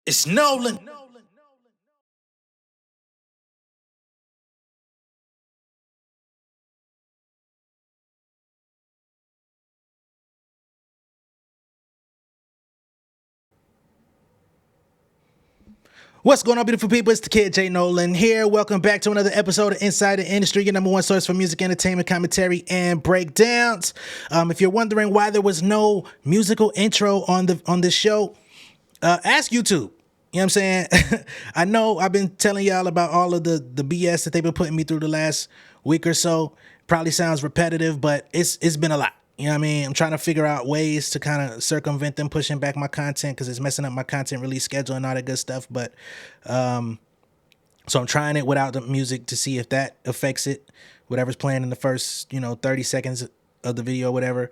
It's Nolan. What's going on, beautiful people? It's the kid J Nolan here. Welcome back to another episode of Inside the Industry, your number one source for music, entertainment, commentary, and breakdowns. If you're wondering why there was no musical intro on this show, ask YouTube. You know what I'm saying? I know I've been telling y'all about all of the BS that they've been putting me through the last week or so. Probably sounds repetitive, but it's been a lot. You know what I mean? I'm trying to figure out ways to kind of circumvent them pushing back my content because it's messing up my content release schedule and all that good stuff. But so I'm trying it without the music to see if that affects it. Whatever's playing in the first, 30 seconds of the video, whatever.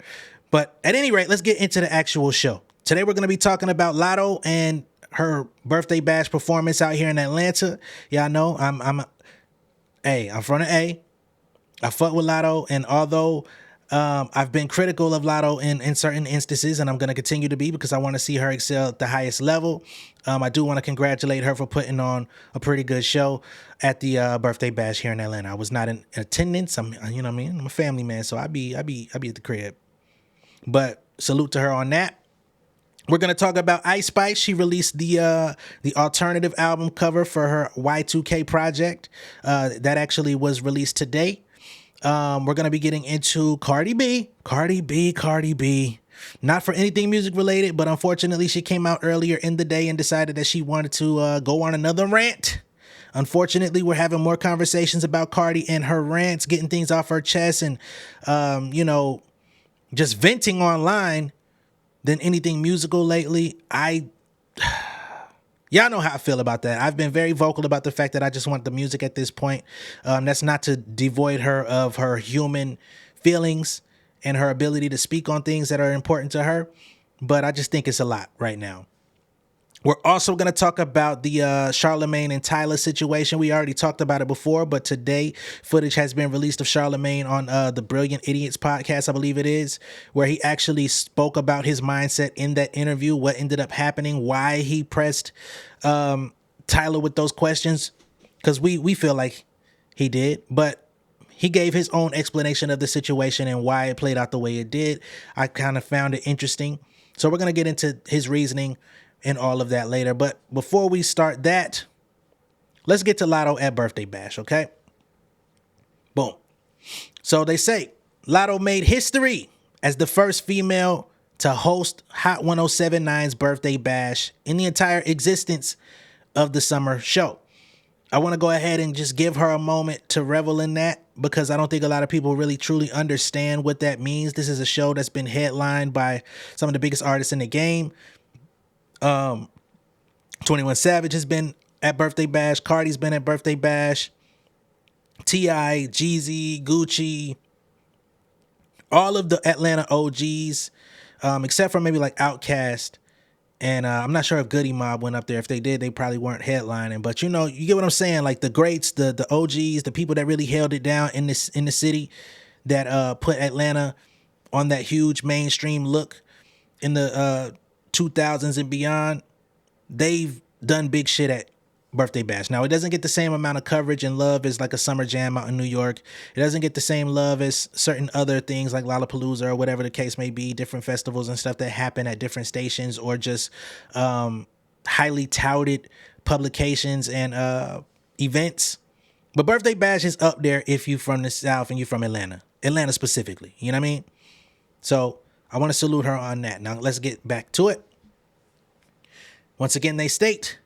But at any rate, let's get into the actual show. Today we're going to be talking about Latto and her birthday bash performance out here in Atlanta. Y'all know I'm from the A. I fuck with Latto, and although I've been critical of Latto in certain instances, and I'm going to continue to be because I want to see her excel at the highest level. I do want to congratulate her for putting on a pretty good show at the birthday bash here in Atlanta. I was not in attendance. I'm a family man, so I be at the crib. But salute to her on that. We're going to talk about Ice Spice. She released the alternative album cover for her Y2K project. That actually was released today. We're going to be getting into Cardi B. Not for anything music related, but unfortunately she came out earlier in the day and decided that she wanted to go on another rant. Unfortunately, we're having more conversations about Cardi and her rants, getting things off her chest and, just venting online than anything musical lately. Y'all know how I feel about that. I've been very vocal about the fact that I just want the music at this point. That's not to devoid her of her human feelings and her ability to speak on things that are important to her. But I just think it's a lot right now. We're also going to talk about the Charlamagne and Tyla situation. We already talked about it before, but today footage has been released of Charlamagne on the Brilliant Idiots podcast, I believe it is, where he actually spoke about his mindset in that interview, what ended up happening, why he pressed Tyla with those questions, because we feel like he did, but he gave his own explanation of the situation and why it played out the way it did. I kind of found it interesting. So we're going to get into his reasoning and all of that later. But before we start that, let's get to Latto at Birthday Bash, okay? Boom. So they say Latto made history as the first female to host Hot 1079's Birthday Bash in the entire existence of the summer show. I want to go ahead and just give her a moment to revel in that because I don't think a lot of people really truly understand what that means. This is a show that's been headlined by some of the biggest artists in the game. 21 Savage has been at Birthday Bash. Cardi's been at Birthday Bash. T.I., Jeezy, Gucci, all of the Atlanta OGs, except for maybe like Outkast. And I'm not sure if Goody Mob went up there. If they did, they probably weren't headlining. But you get what I'm saying? Like the greats, the OGs, the people that really held it down in the city, that put Atlanta on that huge mainstream look in the 2000s and beyond. They've done big shit at Birthday Bash. Now, it doesn't get the same amount of coverage and love as like a summer jam out in New York. It doesn't get the same love as certain other things like Lollapalooza or whatever the case may be, different festivals and stuff that happen at different stations or just highly touted publications and events. But Birthday Bash is up there if you're from the South and you're from Atlanta specifically. You know what I mean? So I want to salute her on that. Now, let's get back to it. Once again, they state,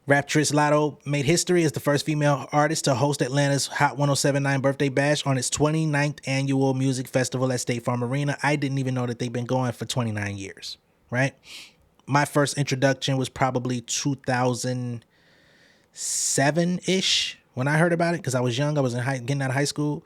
raptress Latto made history as the first female artist to host Atlanta's Hot 1079 Birthday Bash on its 29th annual music festival at State Farm Arena. I didn't even know that they've been going for 29 years, right? My first introduction was probably 2007-ish when I heard about it because I was young. I was getting out of high school.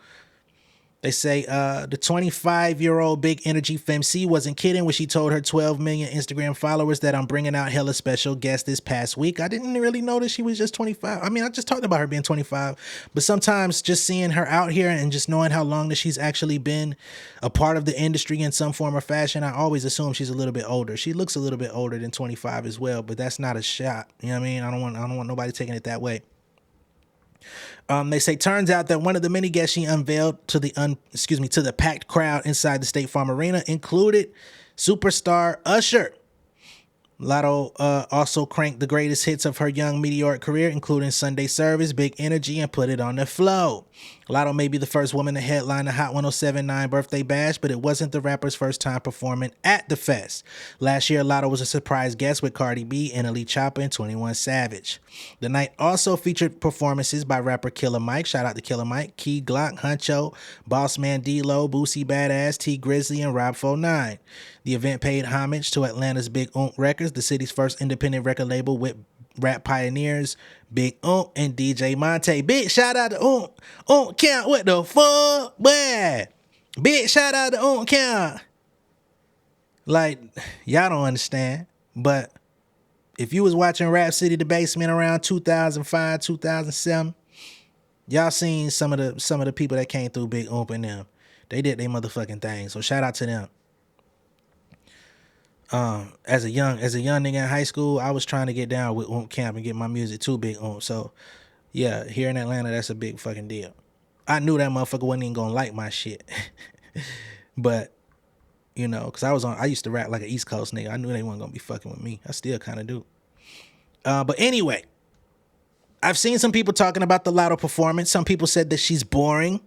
They say the 25-year-old big energy femc wasn't kidding when she told her 12 million Instagram followers that I'm bringing out hella special guests this past week. I didn't really notice she was just 25. I mean, I just talked about her being 25, but sometimes just seeing her out here and just knowing how long that she's actually been a part of the industry in some form or fashion, I always assume she's a little bit older. She looks a little bit older than 25 as well, but that's not a shot. You know what I mean? I don't want nobody taking it that way. They say turns out that one of the many guests she unveiled to the packed crowd inside the State Farm Arena included superstar Usher. Latto also cranked the greatest hits of her young meteoric career, including Sunday Service, Big Energy, and Put It on the Flow. Latto may be the first woman to headline the Hot 107.9 birthday bash, but it wasn't the rapper's first time performing at the fest. Last year, Latto was a surprise guest with Cardi B, NLE Choppa, and 21 Savage. The night also featured performances by rapper Killer Mike, shout out to Killer Mike, Key Glock, Huncho, Bossman D-Lo, Boosie Badass, T Grizzly, and Rob 49. The event paid homage to Atlanta's Big Records, the city's first independent record label with rap pioneers Big and DJ Monte. Big shout out to Count. What the fuck, boy? Big shout out to Count. Like, y'all don't understand, but if you was watching Rap City The Basement around 2005, 2007, y'all seen some of the people that came through Big and them. They did their motherfucking thing. So shout out to them. As a young nigga in high school, I was trying to get down with Camp and get my music too big. So yeah, here in Atlanta, that's a big fucking deal. I knew that motherfucker wasn't even gonna like my shit, but you know, cause I used to rap like an East Coast nigga. I knew they weren't gonna be fucking with me. I still kind of do. But anyway, I've seen some people talking about the Latto performance. Some people said that she's boring.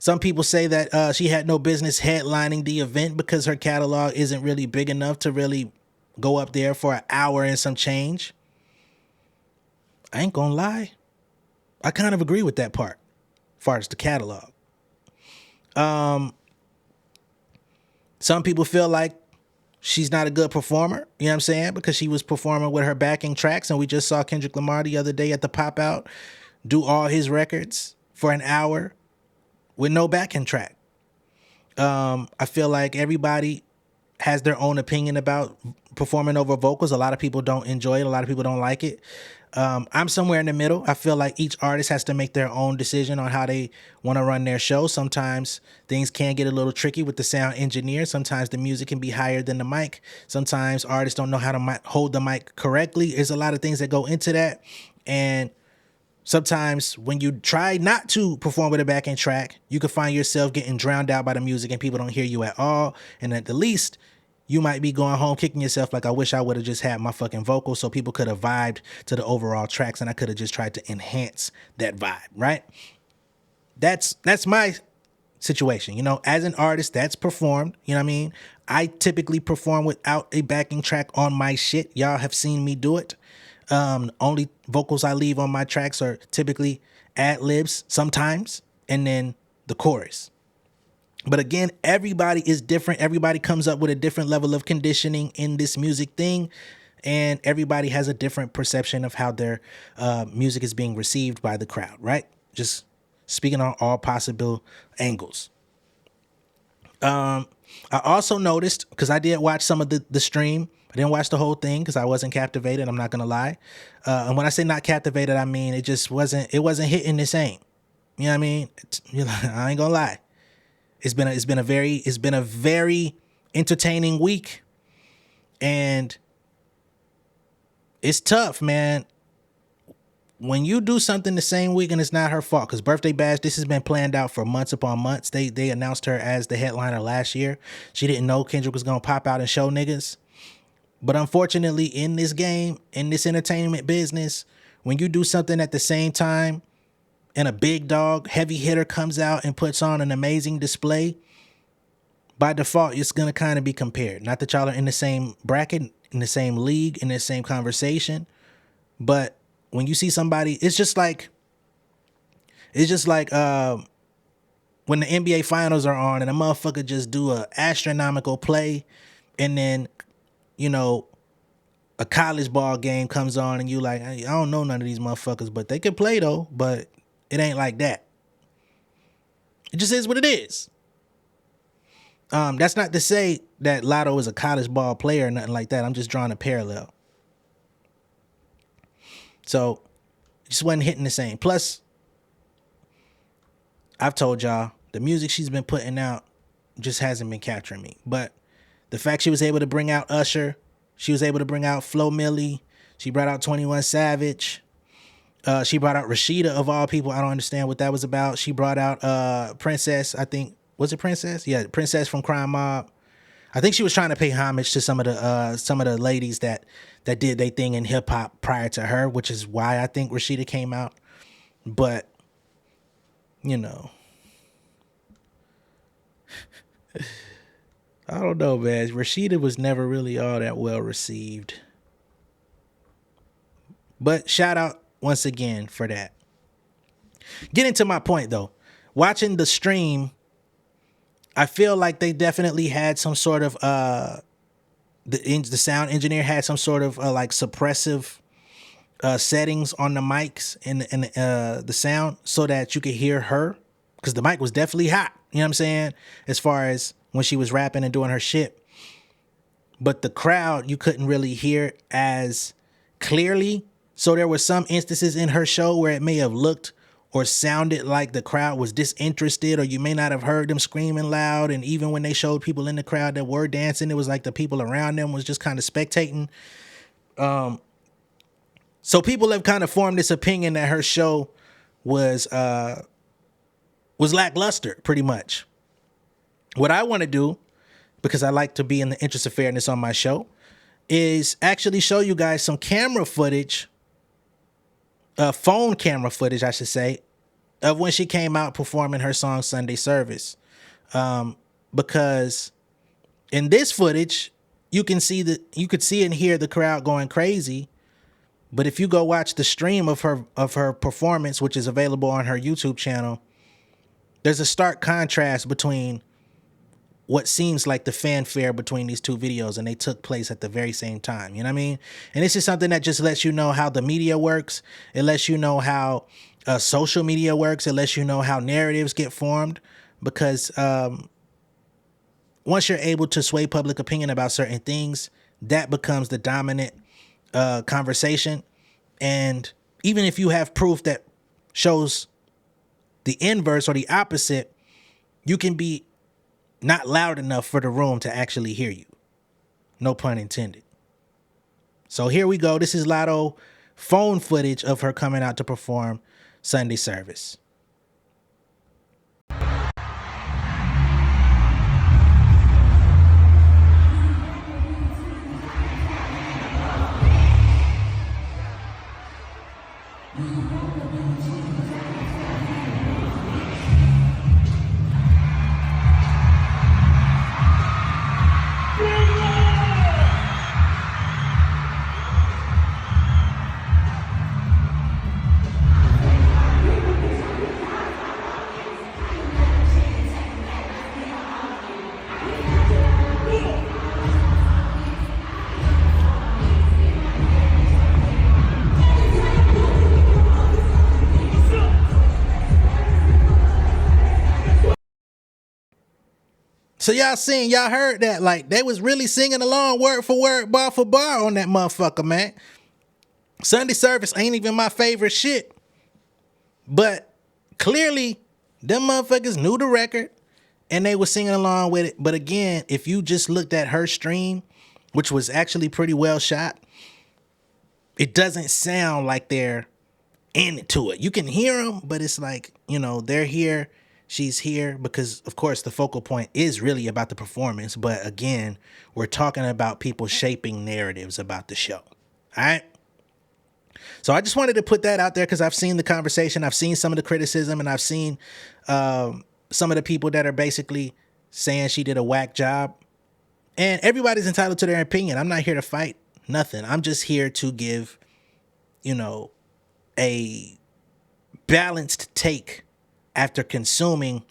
Some people say that she had no business headlining the event because her catalog isn't really big enough to really go up there for an hour and some change. I ain't gonna lie. I kind of agree with that part, as far as the catalog. Some people feel like she's not a good performer, you know what I'm saying? Because she was performing with her backing tracks, and we just saw Kendrick Lamar the other day at the Pop Out do all his records for an hour with no backing track. I feel like everybody has their own opinion about performing over vocals. A lot of people don't enjoy it. A lot of people don't like it. I'm somewhere in the middle. I feel like each artist has to make their own decision on how they want to run their show. Sometimes things can get a little tricky with the sound engineer. Sometimes the music can be higher than the mic. Sometimes artists don't know how to hold the mic correctly. There's a lot of things that go into that. And sometimes when you try not to perform with a backing track, you can find yourself getting drowned out by the music and people don't hear you at all. And at the least, you might be going home kicking yourself like, I wish I would have just had my fucking vocals so people could have vibed to the overall tracks and I could have just tried to enhance that vibe, right? That's my situation. You know, as an artist that's performed, you know what I mean? I typically perform without a backing track on my shit. Y'all have seen me do it. Only vocals I leave on my tracks are typically ad-libs sometimes, and then the chorus. But again, everybody is different. Everybody comes up with a different level of conditioning in this music thing, and everybody has a different perception of how their music is being received by the crowd, right? Just speaking on all possible angles. I also noticed, because I did watch some of the stream, I didn't watch the whole thing because I wasn't captivated. I'm not gonna lie. And when I say not captivated, I mean it just wasn't hitting the same. You know what I mean? I ain't gonna lie. It's been a very entertaining week, and it's tough, man. When you do something the same week and it's not her fault, because Birthday Bash, this has been planned out for months upon months. They announced her as the headliner last year. She didn't know Kendrick was gonna pop out and show niggas. But unfortunately, in this game, in this entertainment business, when you do something at the same time and a big dog, heavy hitter comes out and puts on an amazing display, by default, it's going to kind of be compared. Not that y'all are in the same bracket, in the same league, in the same conversation, but when you see somebody, it's just like when the NBA finals are on and a motherfucker just do a astronomical play, and then, you know, a college ball game comes on and you like, I don't know none of these motherfuckers, but they can play though, but it ain't like that. It just is what it is. That's not to say that Latto is a college ball player or nothing like that. I'm just drawing a parallel. So it just wasn't hitting the same. Plus, I've told y'all the music she's been putting out just hasn't been capturing me. But the fact she was able to bring out Usher, she was able to bring out Flo Milli, she brought out 21 Savage, she brought out Rashida of all people. I don't understand what that was about. She brought out Princess, I think. Was it Princess? Yeah, Princess from Crime Mob. I think she was trying to pay homage to some of the ladies that did their thing in hip hop prior to her, which is why I think Rashida came out. But you know, I don't know, man. Rashida was never really all that well received. But shout out once again for that. Getting to my point though, watching the stream, I feel like they definitely had some sort of the sound engineer had some sort of like suppressive settings on the mics and the sound so that you could hear her, because the mic was definitely hot. You know what I'm saying? As far as when she was rapping and doing her shit, but the crowd you couldn't really hear as clearly. So there were some instances in her show where it may have looked or sounded like the crowd was disinterested, or you may not have heard them screaming loud. And even when they showed people in the crowd that were dancing, it was like the people around them was just kind of spectating. So people have kind of formed this opinion that her show was lackluster, pretty much. What I want to do, because I like to be in the interest of fairness on my show, is actually show you guys some camera footage, phone camera footage, I should say, of when she came out performing her song Sunday Service. Because in this footage, you could see and hear the crowd going crazy. But if you go watch the stream of her performance, which is available on her YouTube channel, there's a stark contrast between what seems like the fanfare between these two videos, and they took place at the very same time. You know what I mean? And this is something that just lets you know how the media works. It lets you know how social media works. It lets you know how narratives get formed, because once you're able to sway public opinion about certain things, that becomes the dominant conversation. And even if you have proof that shows the inverse or the opposite, you can be not loud enough for the room to actually hear you. No pun intended. So here we go. This is Latto phone footage of her coming out to perform Sunday Service. So y'all heard that, like they was really singing along word for word, bar for bar on that motherfucker, man. Sunday Service ain't even my favorite shit. But clearly them motherfuckers knew the record and they were singing along with it. But again, if you just looked at her stream, which was actually pretty well shot, it doesn't sound like they're into it. You can hear them, but it's like, they're here. She's here because, of course, the focal point is really about the performance. But again, we're talking about people shaping narratives about the show. All right. So I just wanted to put that out there because I've seen the conversation. I've seen some of the criticism, and I've seen some of the people that are basically saying she did a whack job. And everybody's entitled to their opinion. I'm not here to fight nothing. I'm just here to give, a balanced take after consuming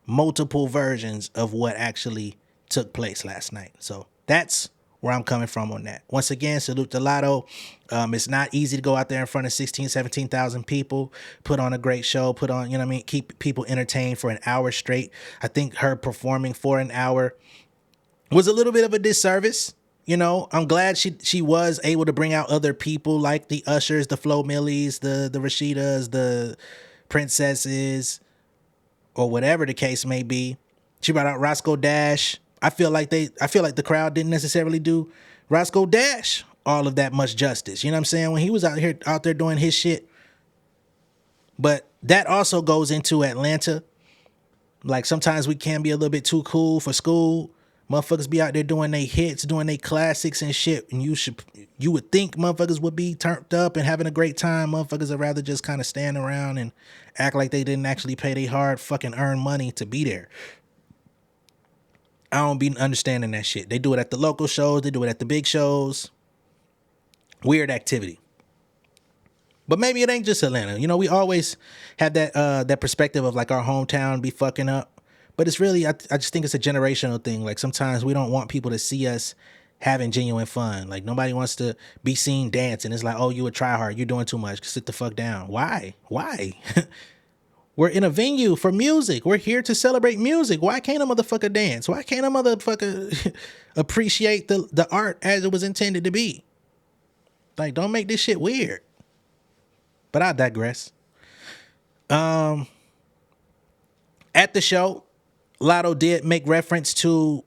multiple versions of what actually took place last night. So that's where I'm coming from on that. Once again, salute to Latto. It's not easy to go out there in front of 16, 17,000 people, put on a great show, put on, you know what I mean, keep people entertained for an hour straight. I think her performing for an hour was a little bit of a disservice. You know, I'm glad she was able to bring out other people like the Ushers, the Flo Millies, the Rashidas, the Princesses, or whatever the case may be. She brought out Roscoe Dash. I feel like the crowd didn't necessarily do Roscoe Dash all of that much justice. You know what I'm saying? When he was out there doing his shit. But that also goes into Atlanta. Like sometimes we can be a little bit too cool for school. Motherfuckers be out there doing their hits, doing their classics and shit. And you would think motherfuckers would be turned up and having a great time. Motherfuckers would rather just kind of stand around and act like they didn't actually pay their hard fucking earned money to be there. I don't be understanding that shit. They do it at the local shows. They do it at the big shows. Weird activity. But maybe it ain't just Atlanta. You know, we always have that perspective of like our hometown be fucking up. But it's really, I just think it's a generational thing. Like sometimes we don't want people to see us having genuine fun. Like nobody wants to be seen dancing. It's like, oh, you a try hard. You're doing too much. Sit the fuck down. Why? We're in a venue for music. We're here to celebrate music. Why can't a motherfucker dance? Why can't a motherfucker appreciate the art as it was intended to be? Like, don't make this shit weird. But I digress. At the show, Latto did make reference to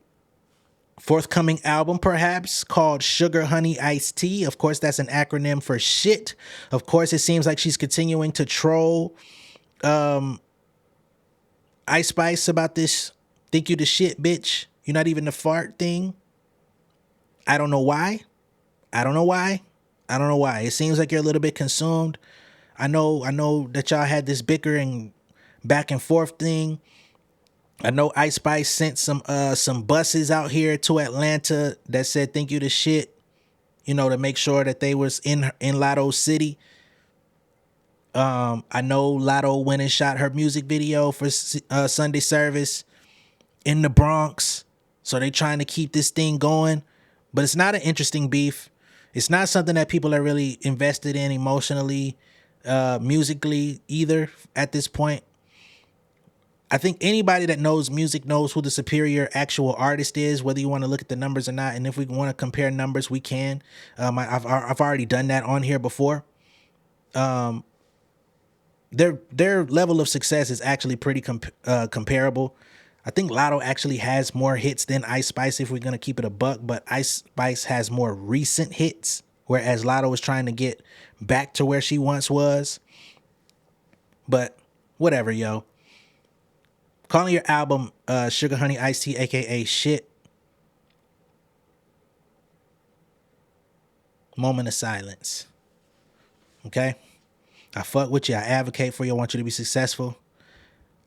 forthcoming album, perhaps, called Sugar Honey Iced Tea. Of course, that's an acronym for shit. Of course, it seems like she's continuing to troll Ice Spice about this think you the shit, bitch. You're not even the fart thing. I don't know why. It seems like you're a little bit consumed. I know that y'all had this bickering back and forth thing. I know Ice Spice sent some buses out here to Atlanta that said thank you to shit, you know, to make sure that they was in Latto City. I know Latto went and shot her music video for Sunday service in the Bronx. So they trying to keep this thing going. But it's not an interesting beef. It's not something that people are really invested in emotionally, musically either at this point. I think anybody that knows music knows who the superior actual artist is, whether you want to look at the numbers or not. And if we want to compare numbers, we can. I've already done that on here before. Their level of success is actually pretty comparable. I think Latto actually has more hits than Ice Spice if we're going to keep it a buck, but Ice Spice has more recent hits, whereas Latto is trying to get back to where she once was. But whatever, yo. Calling your album Sugar Honey Iced Tea, aka shit. Moment of silence. Okay? I fuck with you. I advocate for you. I want you to be successful.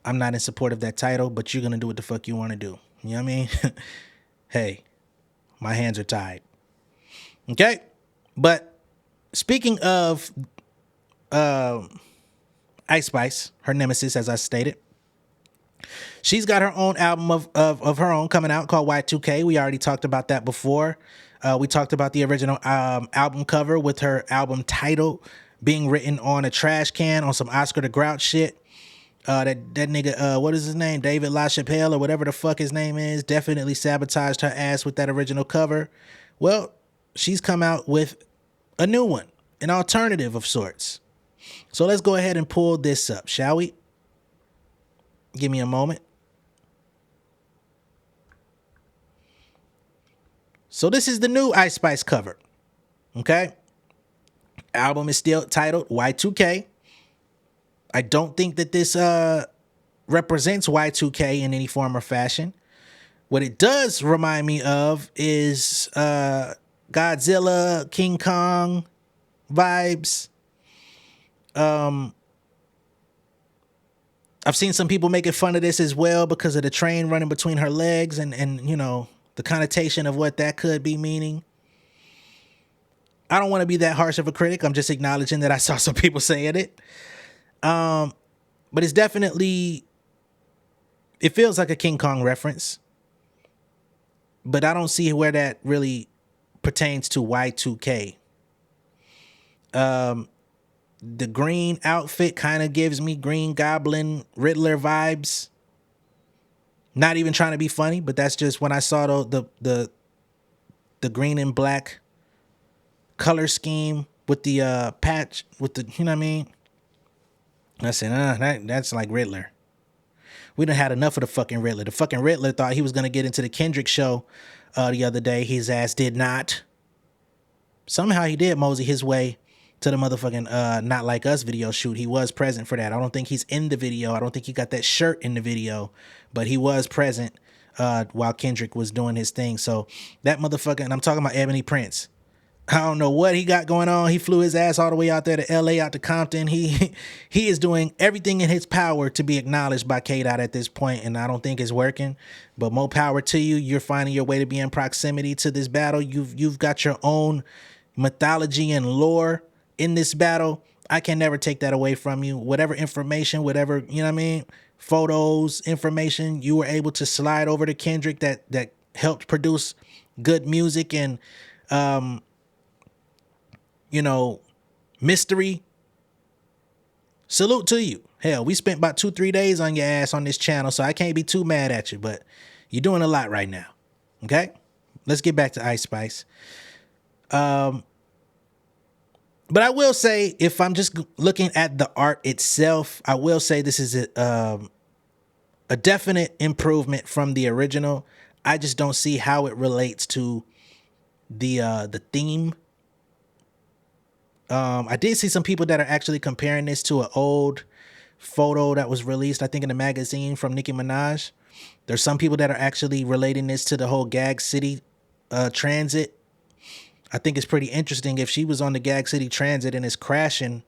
I'm not in support of that title, but you're going to do what the fuck you want to do. You know what I mean? Hey, my hands are tied. Okay? But speaking of Ice Spice, her nemesis, as I stated, she's got her own album of her own coming out called Y2K. We already talked about that before. We talked about the original album cover with her album title being written on a trash can on some Oscar the Grouch shit. That nigga, what is his name? David LaChapelle or whatever the fuck his name is, definitely sabotaged her ass with that original cover. Well, she's come out with a new one, an alternative of sorts. So let's go ahead and pull this up, shall we? Give me a moment. So this is the new Ice Spice cover. Okay? Album is still titled Y2K. I don't think that this represents Y2K in any form or fashion. What it does remind me of is Godzilla, King Kong vibes. I've seen some people making fun of this as well because of the train running between her legs and you know, the connotation of what that could be meaning. I don't want to be that harsh of a critic. I'm just acknowledging that I saw some people saying it. But it's definitely, it feels like a King Kong reference. But I don't see where that really pertains to Y2K. The green outfit kind of gives me Green Goblin Riddler vibes. Not even trying to be funny, but that's just when I saw the green and black color scheme with the patch with the, you know what I mean? I said, that's like Riddler. We done had enough of the fucking Riddler. The fucking Riddler thought he was gonna get into the Kendrick show the other day. His ass did not. Somehow he did mosey his way to the motherfucking Not Like Us video shoot. He was present for that. I don't think he's in the video. I don't think he got that shirt in the video, but he was present while Kendrick was doing his thing. So that motherfucker, and I'm talking about Ebony Prince. I don't know what he got going on. He flew his ass all the way out there to LA, out to Compton. He is doing everything in his power to be acknowledged by K-Dot at this point, and I don't think it's working. But more power to you. You're finding your way to be in proximity to this battle. You've got your own mythology and lore in this battle. I can never take that away from you. Whatever information, whatever, you know what I mean, photos, information you were able to slide over to Kendrick that helped produce good music and mystery. Salute to you. Hell, we spent about 2-3 days on your ass on this channel, so I can't be too mad at you, but you're doing a lot right now. Okay? Let's get back to Ice Spice. But I will say, if I'm just looking at the art itself, I will say this is a definite improvement from the original. I just don't see how it relates to the theme. I did see some people that are actually comparing this to an old photo that was released, I think, in a magazine from Nicki Minaj. There's some people that are actually relating this to the whole Gag City transit. I think it's pretty interesting if she was on the Gag City transit and is crashing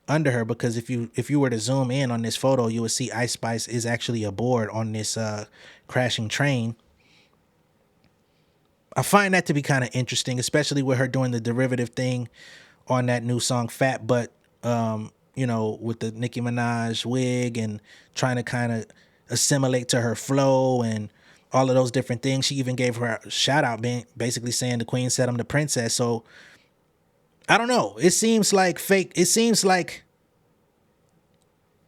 under her, because if you were to zoom in on this photo, you would see Ice Spice is actually aboard on this crashing train. I find that to be kind of interesting, especially with her doing the derivative thing on that new song Fat Butt, with the Nicki Minaj wig and trying to kind of assimilate to her flow and all of those different things. She even gave her a shout out, basically saying the queen said I'm the princess. So I don't know. It seems like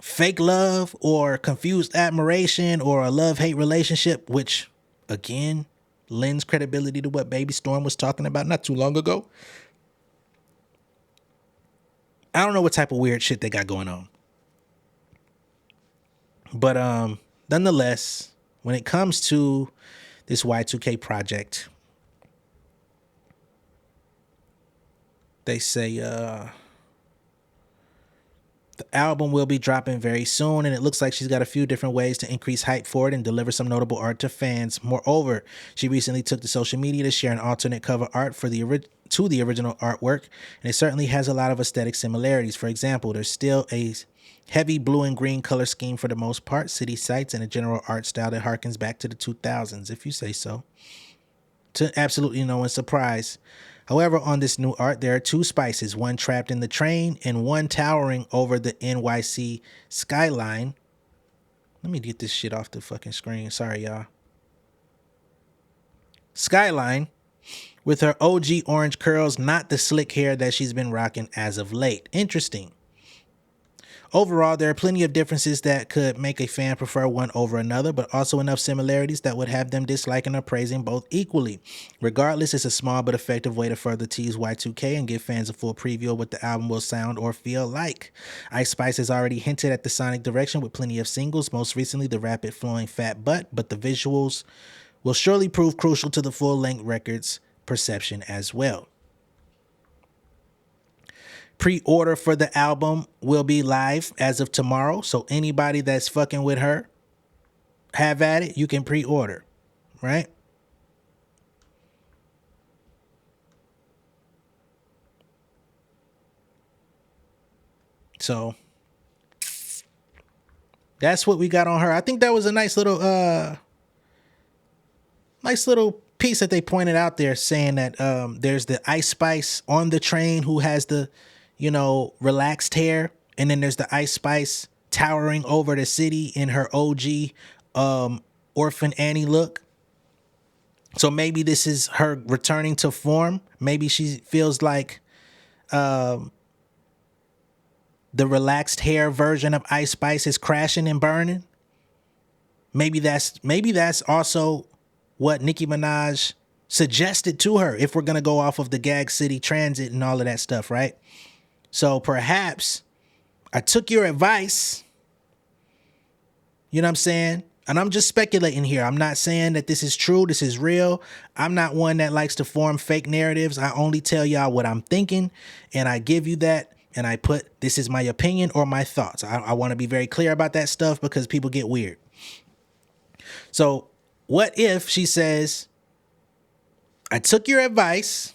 fake love or confused admiration or a love-hate relationship, which again lends credibility to what Baby Storm was talking about not too long ago. I don't know what type of weird shit they got going on. But nonetheless, when it comes to this Y2K project, they say the album will be dropping very soon, and it looks like she's got a few different ways to increase hype for it and deliver some notable art to fans. Moreover, she recently took to social media to share an alternate cover art for the original artwork, and it certainly has a lot of aesthetic similarities. For example, there's still a heavy blue and green color scheme for the most part, city sites, and a general art style that harkens back to the 2000s, if you say so. To absolutely no one's surprise. However, on this new art, there are two Spices, one trapped in the train and one towering over the NYC skyline. Let me get this shit off the fucking screen. Sorry, y'all. Skyline, with her OG orange curls, not the slick hair that she's been rocking as of late. Interesting. Overall, there are plenty of differences that could make a fan prefer one over another, but also enough similarities that would have them disliking or praising both equally. Regardless, it's a small but effective way to further tease Y2K and give fans a full preview of what the album will sound or feel like. Ice Spice has already hinted at the sonic direction with plenty of singles, most recently the rapid flowing Fat Butt, but the visuals will surely prove crucial to the full-length record's perception as well. Pre-order for the album will be live as of tomorrow, so anybody that's fucking with her, have at it. You can pre-order, right? So that's what we got on her. I think that was a nice little piece that they pointed out there, saying that there's the Ice Spice on the train who has the relaxed hair, and then there's the Ice Spice towering over the city in her OG Orphan Annie look. So maybe this is her returning to form. Maybe she feels like the relaxed hair version of Ice Spice is crashing and burning. Maybe that's also what Nicki Minaj suggested to her, if we're gonna go off of the Gag City Transit and all of that stuff, right? So perhaps I took your advice. You know what I'm saying? And I'm just speculating here. I'm not saying that this is true. This is real. I'm not one that likes to form fake narratives. I only tell y'all what I'm thinking, and I give you that, and I put, this is my opinion or my thoughts. I want to be very clear about that stuff because people get weird. So what if she says, I took your advice,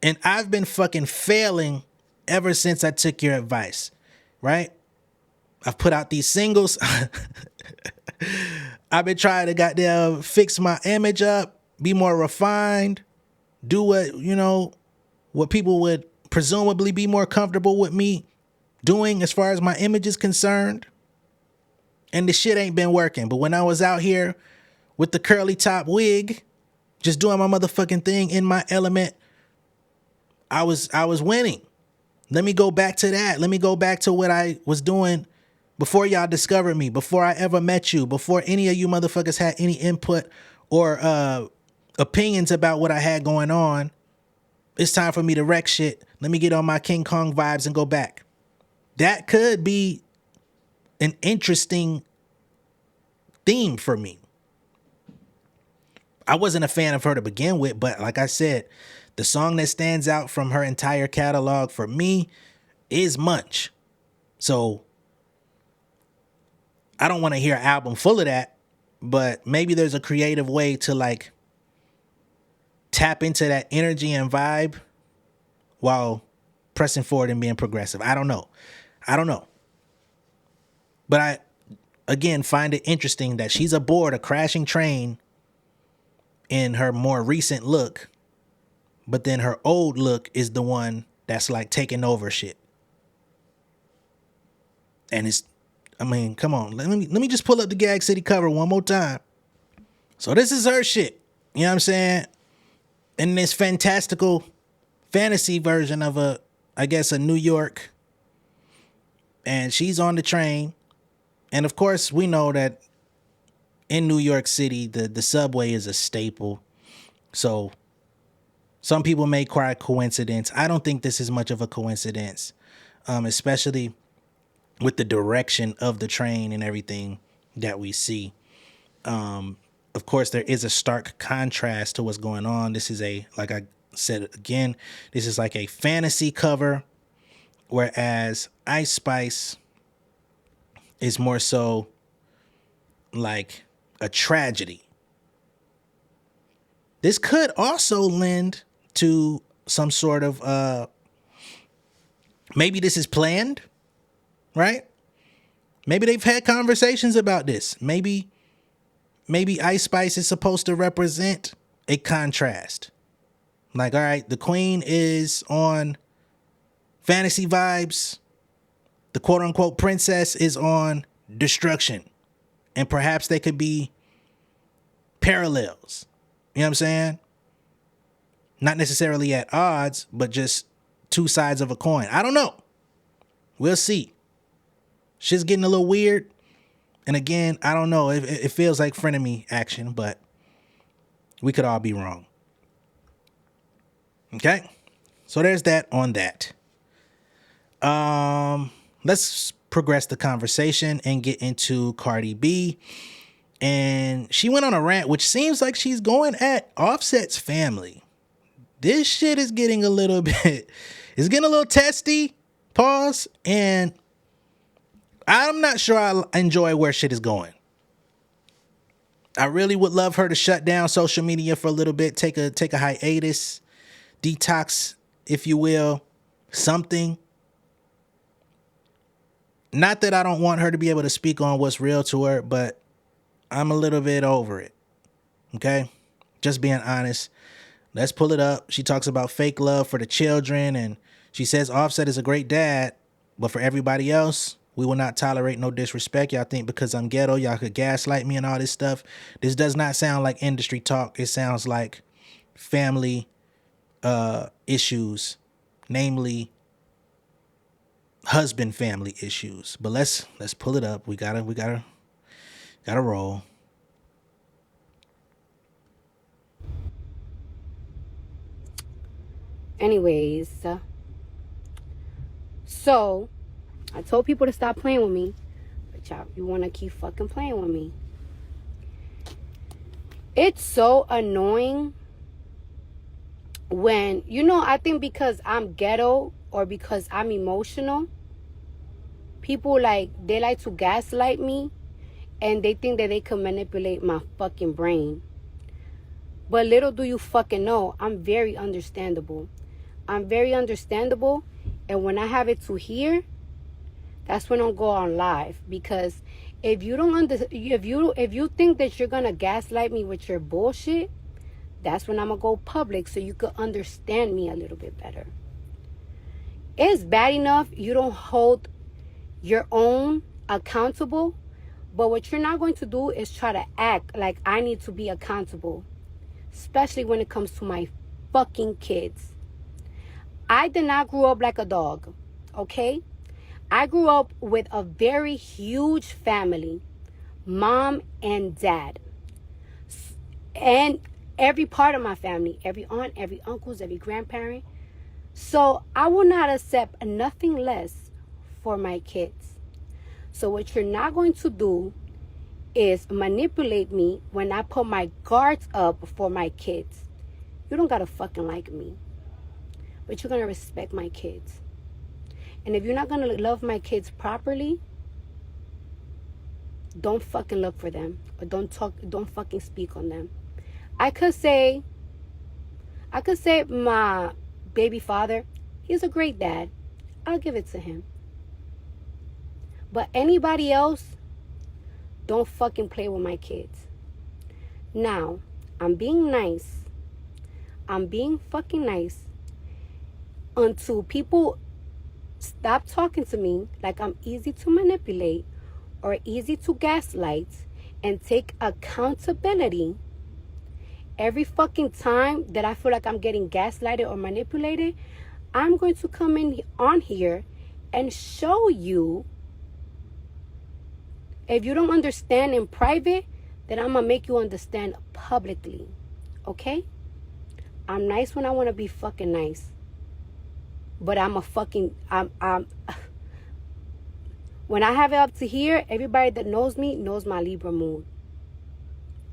and I've been fucking failing ever since I took your advice, right? I've put out these singles. I've been trying to goddamn fix my image up, be more refined, do what people would presumably be more comfortable with me doing as far as my image is concerned. And the shit ain't been working. But when I was out here with the curly top wig, just doing my motherfucking thing in my element, I was winning. Let me go back to that. Let me go back to what I was doing before y'all discovered me, before I ever met you, before any of you motherfuckers had any input or opinions about what I had going on. It's time for me to wreck shit. Let me get on my King Kong vibes and go back. That could be an interesting theme for me. I wasn't a fan of her to begin with, but like I said, the song that stands out from her entire catalog for me is Munch. So I don't want to hear an album full of that, but maybe there's a creative way to like tap into that energy and vibe while pressing forward and being progressive. I don't know. But I, again, find it interesting that she's aboard a crashing train in her more recent look, but then her old look is the one that's like taking over shit. And come on. Let me just pull up the Gag City cover one more time. So this is her shit. You know what I'm saying? In this fantastical fantasy version of a New York. And she's on the train. And of course, we know that in New York City, the subway is a staple. So some people may cry coincidence. I don't think this is much of a coincidence, especially with the direction of the train and everything that we see. Of course, there is a stark contrast to what's going on. This is like I said again, this is like a fantasy cover, whereas Ice Spice is more so like a tragedy. This could also lend to some sort of maybe this is planned, right? Maybe they've had conversations about this. Maybe Ice Spice is supposed to represent a contrast. Like, all right, the queen is on fantasy vibes. The quote unquote princess is on destruction. And perhaps they could be parallels. You know what I'm saying? Not necessarily at odds, but just two sides of a coin. I don't know. We'll see. Shit's getting a little weird. And again, I don't know. It feels like frenemy action, but we could all be wrong. Okay? So there's that on that. Let's progress the conversation and get into Cardi B. And she went on a rant, which seems like she's going at Offset's family. This shit is getting a little bit, it's getting a little testy. Pause. And I'm not sure I enjoy where shit is going. I really would love her to shut down social media for a little bit, take a hiatus, detox, if you will, something. Not that I don't want her to be able to speak on what's real to her, but I'm a little bit over it. Okay? Just being honest. Let's pull it up. She talks about fake love for the children, and she says Offset is a great dad, but for everybody else, We will not tolerate no disrespect. Y'all think because I'm ghetto, y'all could gaslight me and all this stuff. This does not sound like industry talk. It sounds like family issues, namely husband family issues. But let's pull it up. We gotta roll. Anyways, so I told people to stop playing with me, but y'all, you want to keep fucking playing with me. It's so annoying when, I think because I'm ghetto or because I'm emotional, people they like to gaslight me and they think that they can manipulate my fucking brain. But little do you fucking know, I'm very understandable. I'm very understandable, and when I have it to hear, that's when I'll go on live. Because if you don't if you think that you're gonna gaslight me with your bullshit, that's when I'm gonna go public so you could understand me a little bit better. It's bad enough you don't hold your own accountable, but what you're not going to do is try to act like I need to be accountable, especially when it comes to my fucking kids. I did not grow up like a dog, okay? I grew up with a very huge family, mom and dad, and every part of my family, every aunt, every uncles, every grandparent. So I will not accept nothing less for my kids. So what you're not going to do is manipulate me when I put my guards up for my kids. You don't gotta fucking like me, but you're gonna respect my kids. And if you're not gonna love my kids properly, don't fucking look for them, or don't fucking speak on them. I could say my baby father, he's a great dad. I'll give it to him. But anybody else, don't fucking play with my kids. Now, I'm being nice. I'm being fucking nice until people stop talking to me like I'm easy to manipulate or easy to gaslight, and take accountability. Every fucking time that I feel like I'm getting gaslighted or manipulated, I'm going to come in on here and show you. If you don't understand in private, then I'm gonna make you understand publicly. Okay? I'm nice when I want to be fucking nice. But I'm when I have it up to here, everybody that knows me knows my Libra mood.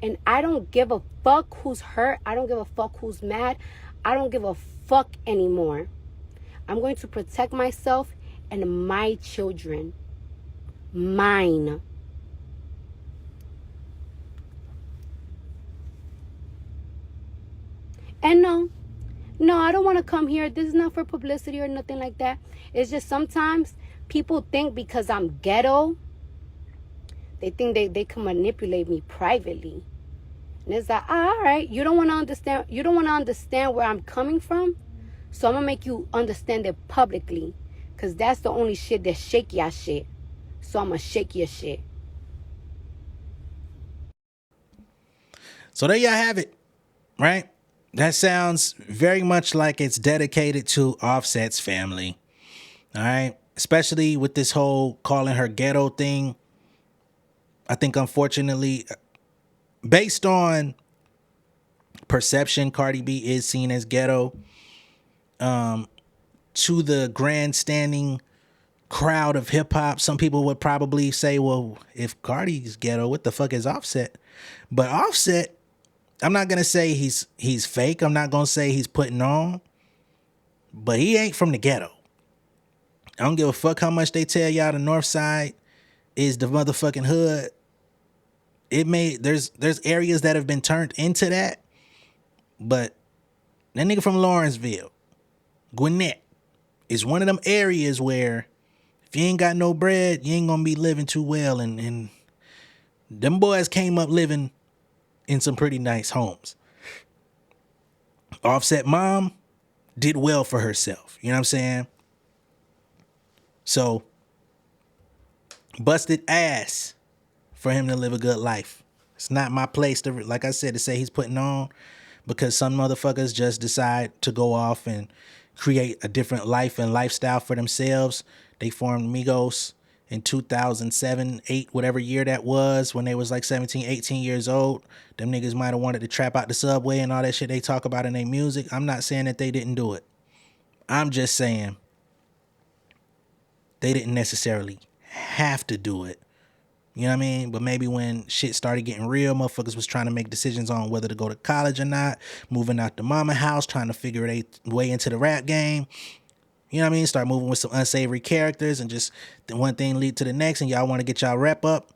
And I don't give a fuck who's hurt. I don't give a fuck who's mad. I don't give a fuck anymore. I'm going to protect myself and my children. Mine. And no, I don't want to come here. This is not for publicity or nothing like that. It's just sometimes people think because I'm ghetto, they think they can manipulate me privately. And it's like, all right, you don't want to understand. You don't want to understand where I'm coming from. So I'm going to make you understand it publicly. Because that's the only shit that shake your shit. So I'm going to shake your shit. So there y'all have it, right? That sounds very much like it's dedicated to Offset's family. All right. Especially with this whole calling her ghetto thing. I think, unfortunately, based on perception, Cardi B is seen as ghetto. To the grandstanding crowd of hip hop, some people would probably say, well, if Cardi's ghetto, what the fuck is Offset? But Offset, I'm not gonna say he's fake. I'm not gonna say he's putting on, but he ain't from the ghetto. I don't give a fuck how much they tell y'all the North Side is the motherfucking hood. There's areas that have been turned into that, but that nigga from Lawrenceville, Gwinnett, is one of them areas where if you ain't got no bread, you ain't gonna be living too well. And them boys came up living in some pretty nice homes. Offset mom did well for herself. You know what I'm saying? So Busted ass for him to live a good life. It's not my place to, like I said, to say he's putting on, because some motherfuckers just decide to go off and create a different life and lifestyle for themselves. They formed Migos in 2007, 8, whatever year that was, when they was like 17, 18 years old. Them niggas might have wanted to trap out the subway and all that shit they talk about in their music. I'm not saying that they didn't do it. I'm just saying they didn't necessarily have to do it. You know what I mean? But maybe when shit started getting real, motherfuckers was trying to make decisions on whether to go to college or not, moving out the mama house, trying to figure their way into the rap game. You know what I mean? Start moving with some unsavory characters, and just the one thing lead to the next, and y'all want to get y'all rep up.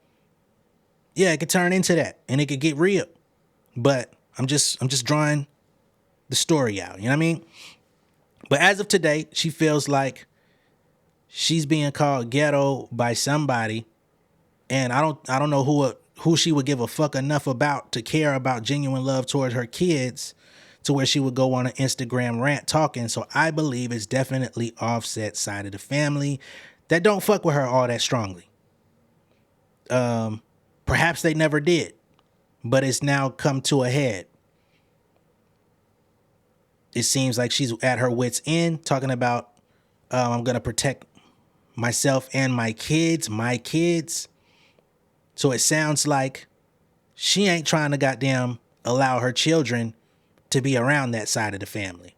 Yeah, it could turn into that, and it could get real. But I'm just drawing the story out. You know what I mean? But as of today, she feels like she's being called ghetto by somebody. And I don't know who she would give a fuck enough about to care about genuine love towards her kids, to where she would go on an Instagram rant talking. So I believe it's definitely Offset's side of the family that don't fuck with her all that strongly. Perhaps they never did, but it's now come to a head. It seems like she's at her wit's end, talking about I'm gonna protect myself and my kids. So it sounds like she ain't trying to goddamn allow her children to be around that side of the family.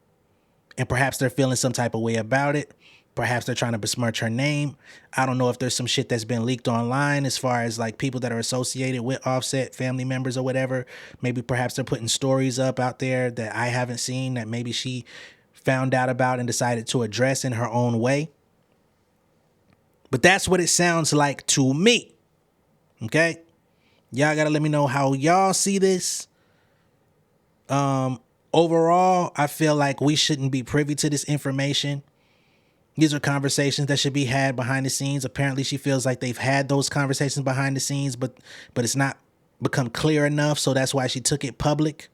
And perhaps they're feeling some type of way about it. Perhaps they're trying to besmirch her name. I don't know if there's some shit that's been leaked online as far as like people that are associated with Offset, family members or whatever. Maybe perhaps they're putting stories up out there that I haven't seen, that maybe she found out about and decided to address in her own way. But that's what it sounds like to me. Okay? Y'all gotta let me know how y'all see this. Overall, I feel like we shouldn't be privy to this information. These are conversations that should be had behind the scenes. Apparently, she feels like they've had those conversations behind the scenes, but it's not become clear enough, so that's why she took it public.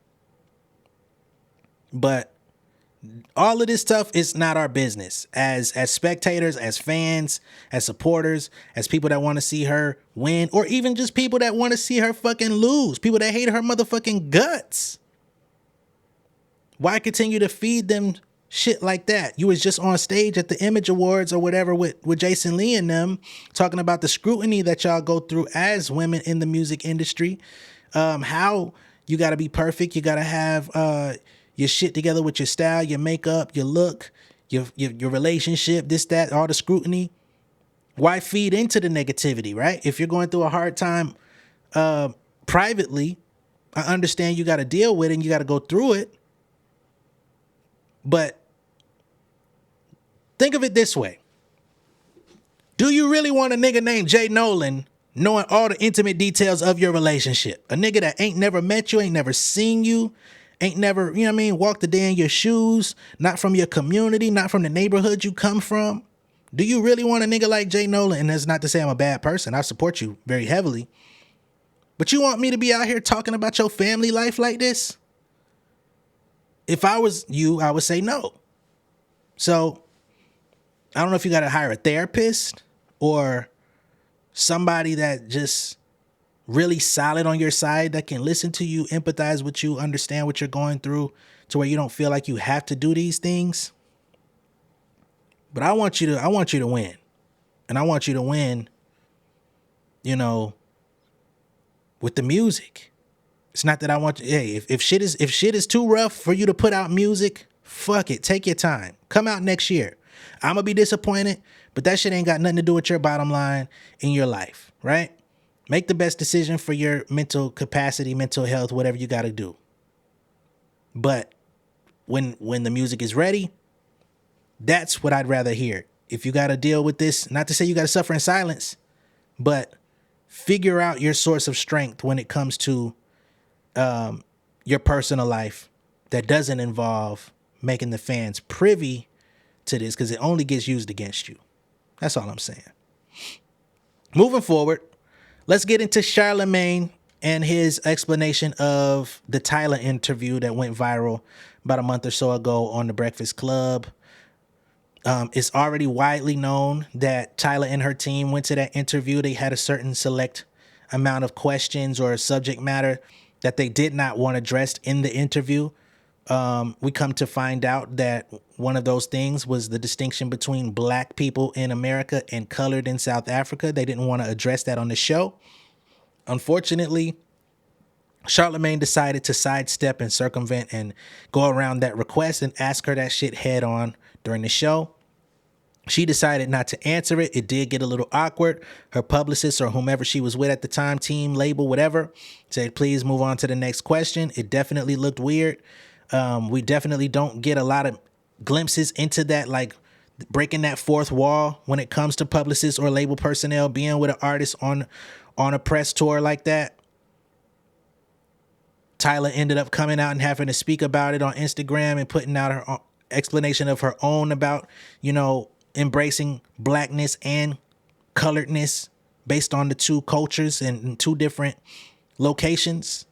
But all of this stuff is not our business. As spectators, as fans, as supporters, as people that want to see her win, or even just people that want to see her fucking lose, people that hate her motherfucking guts. Why continue to feed them shit like that? You was just on stage at the Image Awards or whatever with Jason Lee and them, talking about the scrutiny that y'all go through as women in the music industry. How you got to be perfect. You got to have your shit together with your style, your makeup, your look, your relationship, this, that, all the scrutiny. Why feed into the negativity, right? If you're going through a hard time privately, I understand you got to deal with it and you got to go through it. But think of it this way. Do you really want a nigga named J Nolan knowing all the intimate details of your relationship? A nigga that ain't never met you, ain't never seen you, ain't never, you know what I mean, walked a day in your shoes, not from your community, not from the neighborhood you come from. Do you really want a nigga like J Nolan? And that's not to say I'm a bad person. I support you very heavily. But you want me to be out here talking about your family life like this? If I was you, I would say no. So I don't know if you got to hire a therapist or somebody that just really solid on your side that can listen to you, empathize with you, understand what you're going through, to where you don't feel like you have to do these things. But I want you to win. And I want you to win, you know, with the music. It's not that I want you, hey, if shit is too rough for you to put out music, fuck it. Take your time. Come out next year. I'm gonna be disappointed, but that shit ain't got nothing to do with your bottom line in your life, right? Make the best decision for your mental capacity, mental health, whatever you gotta do. But when the music is ready, that's what I'd rather hear. If you gotta deal with this, not to say you gotta suffer in silence, but figure out your source of strength when it comes to your personal life that doesn't involve making the fans privy to this, because it only gets used against you. That's all I'm saying. Moving forward, let's get into Charlamagne and his explanation of the Tyla interview that went viral about a month or so ago on The Breakfast Club. It's already widely known that Tyla and her team went to that interview. They had a certain select amount of questions or subject matter that they did not want addressed in the interview. We come to find out that one of those things was the distinction between black people in America and colored in South Africa. They didn't want to address that on the show. Unfortunately, Charlamagne decided to sidestep and circumvent and go around that request and ask her that shit head on during the show. She decided not to answer it. It did get a little awkward. Her publicist or whomever she was with at the time, team, label, whatever, said, please move on to the next question. It definitely looked weird. We definitely don't get a lot of glimpses into that, like breaking that fourth wall when it comes to publicists or label personnel being with an artist on a press tour like that. Tyla ended up coming out and having to speak about it on Instagram and putting out her explanation of her own about, embracing blackness and coloredness based on the two cultures and two different locations,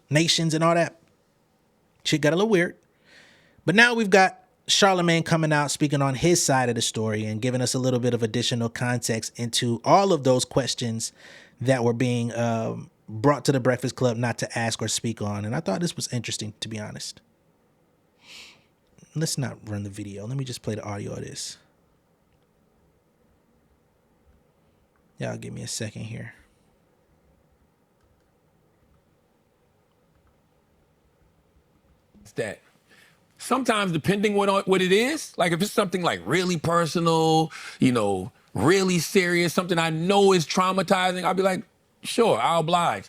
nations, and all that. Shit got a little weird. But now we've got Charlamagne coming out speaking on his side of the story and giving us a little bit of additional context into all of those questions that were being brought to the Breakfast Club not to ask or speak on. And I thought this was interesting, to be honest. Let's not run the video. Let me just play the audio of this. Y'all give me a second here. That sometimes, depending what it is, like if it's something like really personal, really serious, something I know is traumatizing, I'll be like, sure, I'll oblige.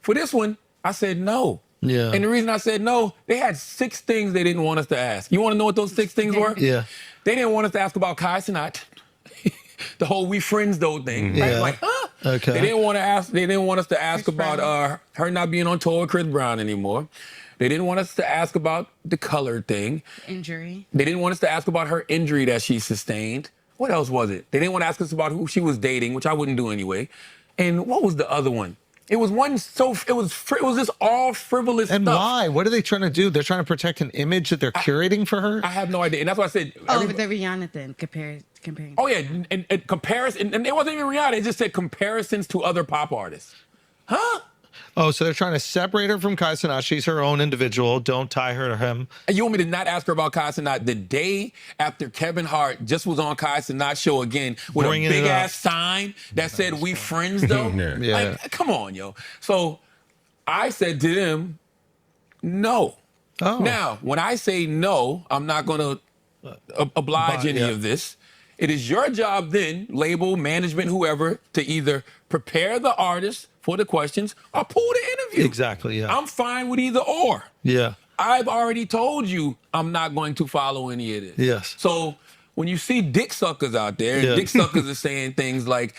For this one, I said no. Yeah. And the reason I said no, they had 6 things they didn't want us to ask. You want to know what those 6 things were? Yeah. They didn't want us to ask about Kai Cenat. The whole "we friends" though thing. Right? Yeah. Like, huh? Okay. They didn't want us to ask about her not being on tour with Chris Brown anymore. They didn't want us to ask about the color thing. Injury. They didn't want us to ask about her injury that she sustained. What else was it? They didn't want to ask us about who she was dating, which I wouldn't do anyway. And what was the other one? It was just all frivolous And stuff. why? What are they trying to do? They're trying to protect an image that they're curating for her? I have no idea. And that's why I said... Oh, but the Rihanna thing, comparing. Oh, yeah, and comparison. And it wasn't even Rihanna. It just said comparisons to other pop artists. Huh? Oh, so they're trying to separate her from Kai Cenat. She's her own individual. Don't tie her to him. And you want me to not ask her about Kai Cenat the day after Kevin Hart just was on Kai Cenat's show again with Bringing a it big-ass up. sign that said, "We friends," though? Yeah. Like, come on, yo. So I said to them, no. Oh. Now, when I say no, I'm not going to oblige any of this. It is your job then, label, management, whoever, to either prepare the artist for the questions or pull the interview. Exactly, yeah. I'm fine with either or. Yeah. I've already told you I'm not going to follow any of this. Yes. So when you see dick suckers out there, Yeah. and dick suckers are saying things like,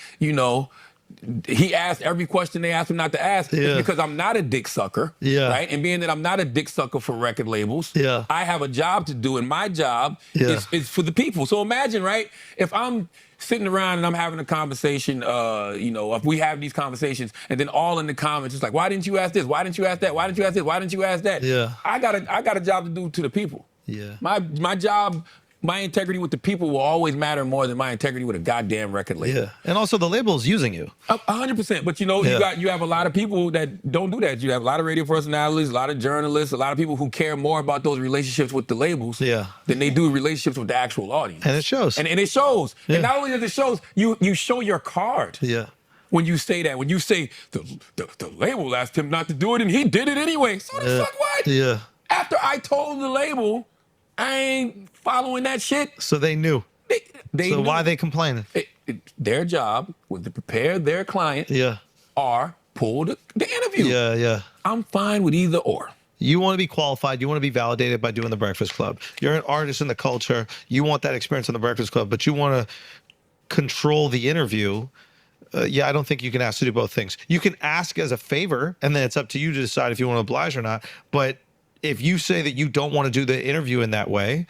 he asked every question they asked him not to ask. Yeah. It's because I'm not a dick sucker. Yeah. Right? And being that I'm not a dick sucker for record labels, Yeah. I have a job to do, and my job Yeah. is for the people. So imagine, right, if I'm sitting around and I'm having a conversation, if we have these conversations, and then all in the comments, it's like, why didn't you ask this? Why didn't you ask that? Why didn't you ask this? Why didn't you ask that? Yeah. I got a job to do to the people. Yeah. My job, my integrity with the people will always matter more than my integrity with a goddamn record label. Yeah. And also the label's using you. 100%. But you have a lot of people that don't do that. You have a lot of radio personalities, a lot of journalists, a lot of people who care more about those relationships with the labels than they do relationships with the actual audience. And it shows. And it shows. Yeah. And not only does it shows, you show your card. Yeah. When you say that, when you say the label asked him not to do it and he did it anyway. So the fuck what? Yeah. After I told the label, I ain't following that shit. So they knew. They So knew. why are they complaining? Their job was to prepare their client Yeah. or pull the interview. Yeah, yeah. I'm fine with either or. You want to be qualified. You want to be validated by doing the Breakfast Club. You're an artist in the culture. You want that experience in the Breakfast Club, but you want to control the interview. I don't think you can ask to do both things. You can ask as a favor, and then it's up to you to decide if you want to oblige or not. But if you say that you don't want to do the interview in that way,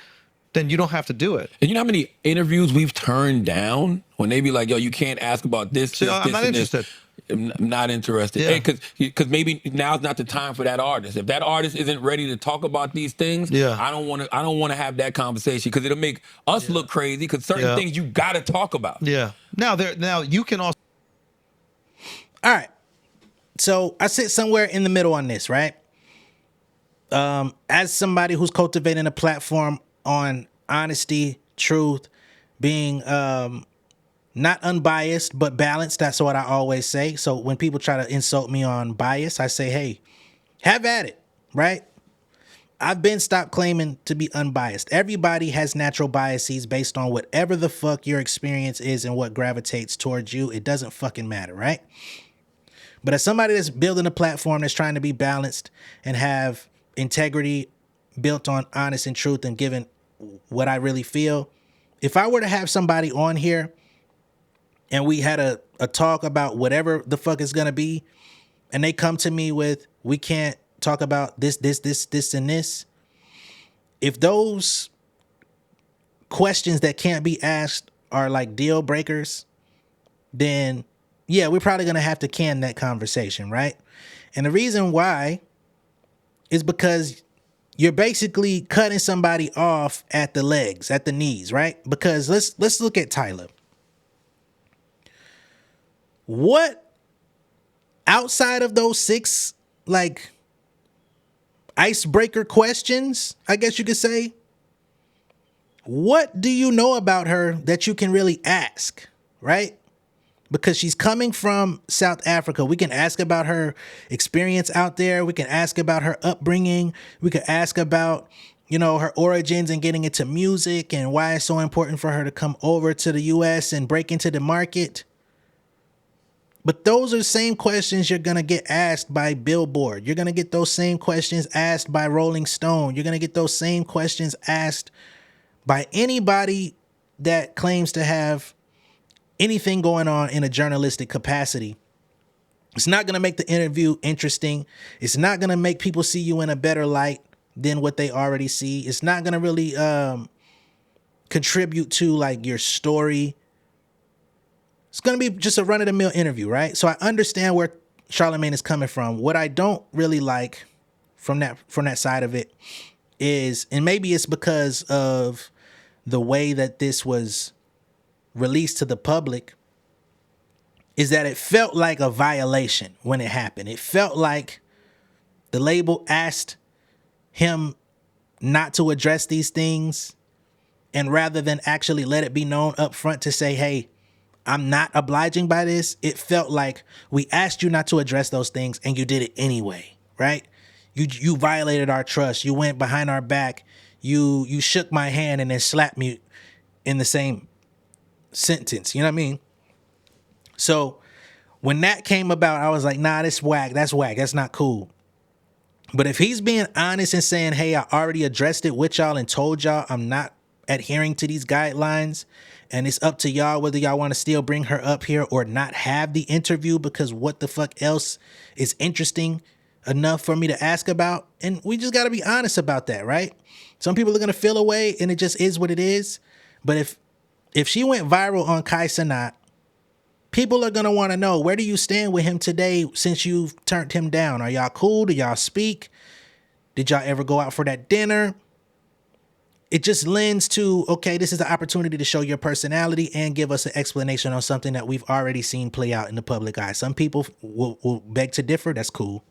then you don't have to do it. And you know how many interviews we've turned down when they be like, yo, you can't ask about this, So this, I'm this, not and this. interested. I'm not interested. Yeah. Because maybe now's not the time for that artist. If that artist isn't ready to talk about these things, Yeah. I don't want to have that conversation because it'll make us look crazy. Because certain Yeah. things you got to talk about. Yeah. Now you can also. All right. So I sit somewhere in the middle on this, right? As somebody who's cultivating a platform on honesty, truth, being not unbiased but balanced. That's what I always say. So when people try to insult me on bias, I say, hey, have at it, right? I've been stopped claiming to be unbiased. Everybody has natural biases based on whatever the fuck your experience is and what gravitates towards you. It doesn't fucking matter, right? But as somebody that's building a platform that's trying to be balanced and have integrity built on honest and truth and giving what I really feel, if I were to have somebody on here and we had a talk about whatever the fuck is gonna be, and they come to me with, we can't talk about this, and this. If those questions that can't be asked are like deal breakers, then yeah, we're probably gonna have to can that conversation, right? And the reason why is because you're basically cutting somebody off at the legs, at the knees, right? Because let's look at Tyla. What outside of those 6 like icebreaker questions, I guess you could say, what do you know about her that you can really ask, right? Because she's coming from South Africa. We can ask about her experience out there. We can ask about her upbringing. We could ask about, her origins and getting into music and why it's so important for her to come over to the US and break into the market. But those are the same questions you're going to get asked by Billboard. You're going to get those same questions asked by Rolling Stone. You're going to get those same questions asked by anybody that claims to have anything going on in a journalistic capacity. It's not going to make the interview interesting. It's not going to make people see you in a better light than what they already see. It's not going to really contribute to like your story. It's going to be just a run-of-the-mill interview, right? So I understand where Charlamagne is coming from. What I don't really like from that side of it is, and maybe it's because of the way that this was released to the public, is that it felt like a violation when it happened. It felt like the label asked him not to address these things, and rather than actually let it be known up front to say, hey, I'm not obliging by this, it felt like we asked you not to address those things and you did it anyway, right? You violated our trust. You went behind our back. You shook my hand and then slapped me in the same sentence. You know what I mean? So when that came about, I was like, nah, that's whack. That's whack. That's not cool. But if he's being honest and saying, hey, I already addressed it with y'all and told y'all I'm not adhering to these guidelines, and it's up to y'all whether y'all want to still bring her up here or not have the interview, because what the fuck else is interesting enough for me to ask about? And we just got to be honest about that, right? Some people are going to feel away and it just is what it is. But if she went viral on Kai Cenat, people are going to want to know, where do you stand with him today since you've turned him down? Are y'all cool? Do y'all speak? Did y'all ever go out for that dinner? It just lends to, okay, this is an opportunity to show your personality and give us an explanation on something that we've already seen play out in the public eye. Some people will beg to differ. That's cool.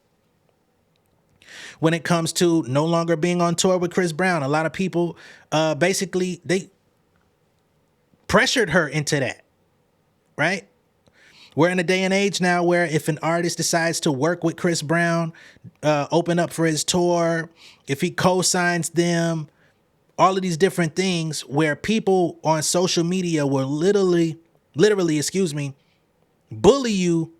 When it comes to no longer being on tour with Chris Brown, a lot of people basically, they pressured her into that, right? We're in a day and age now where if an artist decides to work with Chris Brown, open up for his tour, if he co-signs them, all of these different things, where people on social media will literally, bully you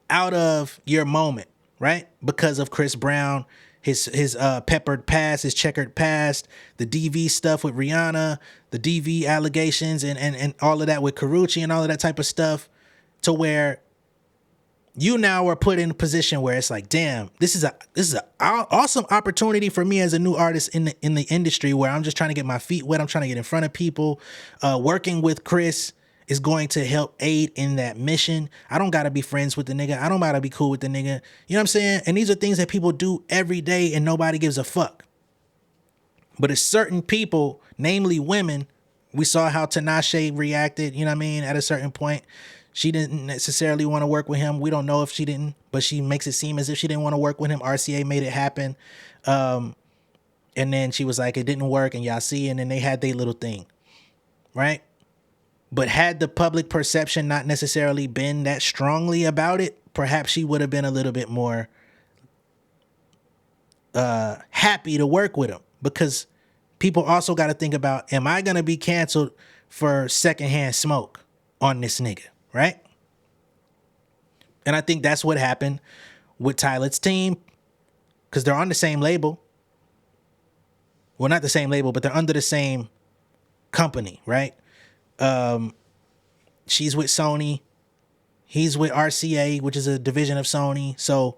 out of your moment, right? Because of Chris Brown, his peppered past, his checkered past, the DV stuff with Rihanna, the DV allegations, and all of that with Karrueche and all of that type of stuff, to where you now are put in a position where it's like, damn, this is a awesome opportunity for me as a new artist in the industry, where I'm just trying to get my feet wet. I'm trying to get in front of people, working with Chris is going to help aid in that mission. I don't gotta be friends with the nigga. I don't gotta be cool with the nigga. You know what I'm saying? And these are things that people do every day and nobody gives a fuck. But it's certain people, namely women. We saw how Tinashe reacted, you know what I mean, at a certain point. She didn't necessarily want to work with him. We don't know if she didn't, but she makes it seem as if she didn't want to work with him. RCA made it happen. And then she was like, it didn't work, and y'all see, and then they had their little thing, right? But had the public perception not necessarily been that strongly about it, perhaps she would have been a little bit more happy to work with him. Because people also got to think about, am I going to be canceled for secondhand smoke on this nigga, right? And I think that's what happened with Tyla's team, because they're on the same label. Well, not the same label, but they're under the same company, right? She's with Sony. He's with RCA, which is a division of Sony. So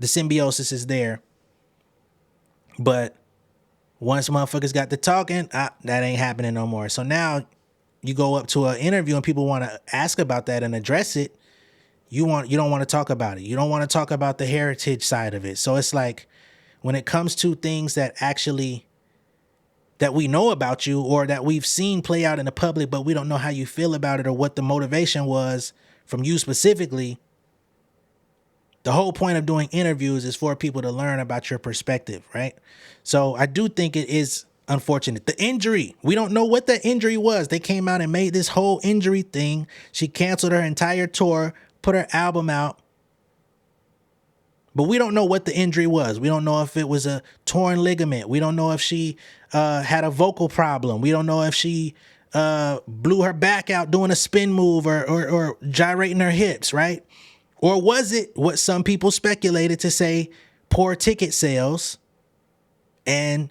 the symbiosis is there. But once motherfuckers got to talking, that ain't happening no more. So now you go up to an interview and people want to ask about that and address it. You don't want to talk about it. You don't want to talk about the heritage side of it. So it's like, when it comes to things that we know about you or that we've seen play out in the public, but we don't know how you feel about it or what the motivation was from you specifically. The whole point of doing interviews is for people to learn about your perspective, right? So I do think it is unfortunate. The injury, we don't know what the injury was. They came out and made this whole injury thing. She canceled her entire tour, put her album out. But we don't know what the injury was. We don't know if it was a torn ligament. We don't know if she had a vocal problem. We don't know if she blew her back out doing a spin move or gyrating her hips, right? Or was it what some people speculated to say, poor ticket sales, and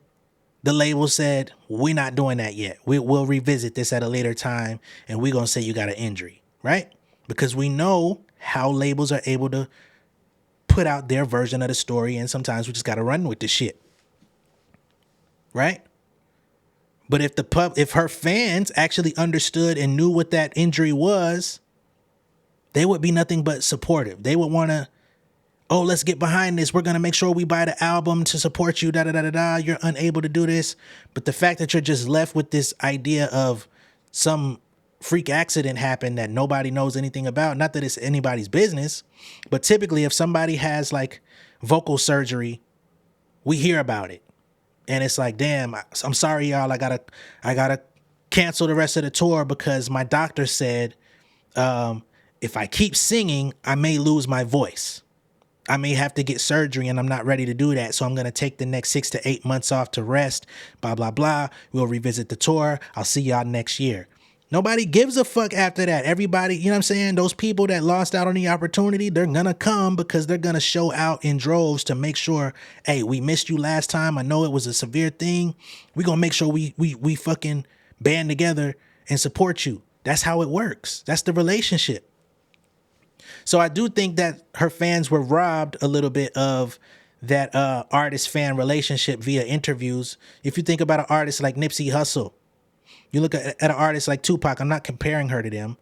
the label said, we're not doing that yet. We'll revisit this at a later time, and we're going to say you got an injury, right? Because we know how labels are able to put out their version of the story, and sometimes we just got to run with the shit, right? But if her fans actually understood and knew what that injury was, they would be nothing but supportive. They would want to, oh, let's get behind this. We're going to make sure we buy the album to support you, da-da-da-da-da. You're unable to do this. But the fact that you're just left with this idea of some freak accident happened that nobody knows anything about, not that it's anybody's business, but typically if somebody has like vocal surgery, we hear about it. And it's like, damn, I'm sorry, y'all. I gotta cancel the rest of the tour because my doctor said if I keep singing, I may lose my voice. I may have to get surgery and I'm not ready to do that. So I'm going to take the next 6 to 8 months off to rest, blah, blah, blah. We'll revisit the tour. I'll see y'all next year. Nobody gives a fuck after that. Everybody, you know what I'm saying? Those people that lost out on the opportunity, they're going to come because they're going to show out in droves to make sure, hey, we missed you last time. I know it was a severe thing. We're going to make sure we fucking band together and support you. That's how it works. That's the relationship. So I do think that her fans were robbed a little bit of that artist-fan relationship via interviews. If you think about an artist like Nipsey Hussle, you look at an artist like Tupac, I'm not comparing her to them,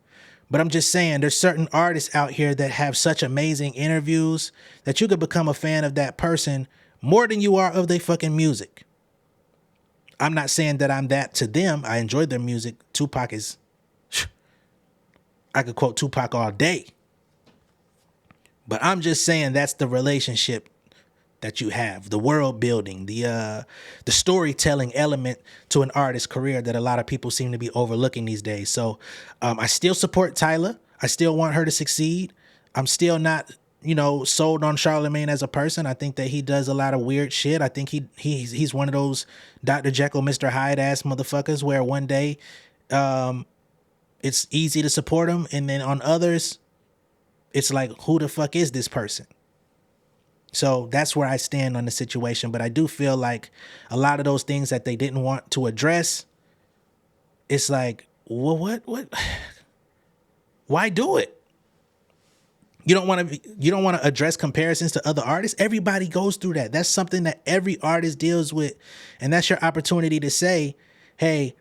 but I'm just saying there's certain artists out here that have such amazing interviews that you could become a fan of that person more than you are of their fucking music. I'm not saying that I'm that to them. I enjoy their music. Tupac is, I could quote Tupac all day. But I'm just saying that's the relationship that you have, the world building, the storytelling element to an artist's career that a lot of people seem to be overlooking these days. So I still support Tyla. I still want her to succeed. I'm still not, sold on Charlamagne as a person. I think that he does a lot of weird shit. I think he's one of those Dr. Jekyll, Mr. Hyde ass motherfuckers where one day it's easy to support him, and then on others, it's like, who the fuck is this person? So that's where I stand on the situation. But I do feel like a lot of those things that they didn't want to address, it's like, well, what? Why do it? You don't want to address comparisons to other artists. Everybody goes through that. That's something that every artist deals with. And that's your opportunity to say, hey,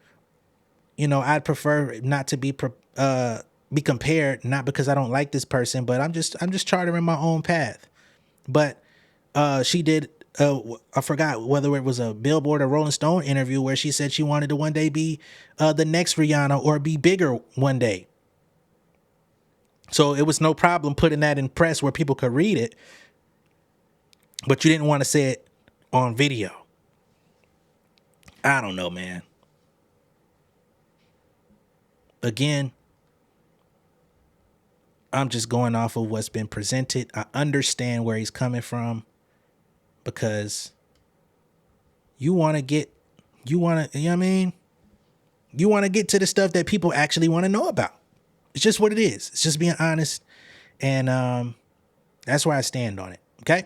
I'd prefer not to be be compared, not because I don't like this person, but I'm just charting my own path. But she did, I forgot whether it was a Billboard or Rolling Stone interview where she said she wanted to one day be the next Rihanna or be bigger one day. So it was no problem putting that in press where people could read it, but you didn't want to say it on video. I don't know, man. Again, I'm just going off of what's been presented. I understand where he's coming from because you want to, you know what I mean? You want to get to the stuff that people actually want to know about. It's just what it is. It's just being honest. And that's where I stand on it. Okay?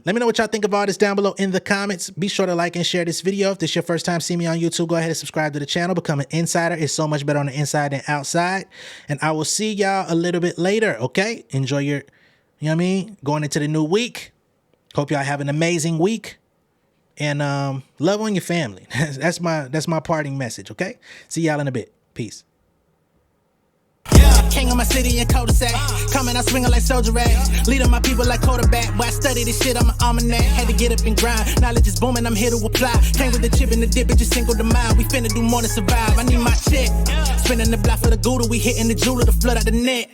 Let me know what y'all think of all this down below in the comments. Be sure to like and share this video. If this is your first time seeing me on YouTube, go ahead and subscribe to the channel. Become an insider. It's so much better on the inside than outside. And I will see y'all a little bit later. Okay? Enjoy your, you know what I mean? Going into the new week. Hope y'all have an amazing week. And love on your family. That's my parting message. Okay? See y'all in a bit. Peace. Yeah, king of my city and cul-de-sac. Coming out swinging like soldier rags. Leading my people like quarterback. Boy, I study this shit, I'm an almanac. Had to get up and grind. Knowledge is booming, I'm here to apply. Came with the chip and the dip, it just single the mind. We finna do more than survive. I need my check. Spinning the block for the Gouda. We hitting the jeweler to flood out the net.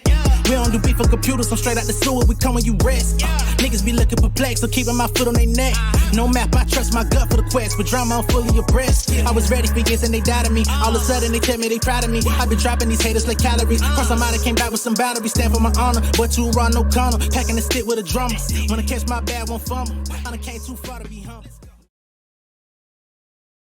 We don't do beef for computers, I'm straight out the sewer. We come when you rest. Niggas be looking perplexed, so keeping my foot on their neck. No map, I trust my gut for the quest. With drama, I'm fully abreast. I was ready for years and they doubted me. All of a sudden they tell me they proud of me. I been dropping these haters like calories. Cross them out, I came back with some batteries. Stand for my honor, but too raw, no corner. Packing the stick with a drummer. When I catch my bad, won't fumble. I done came too far to be humble.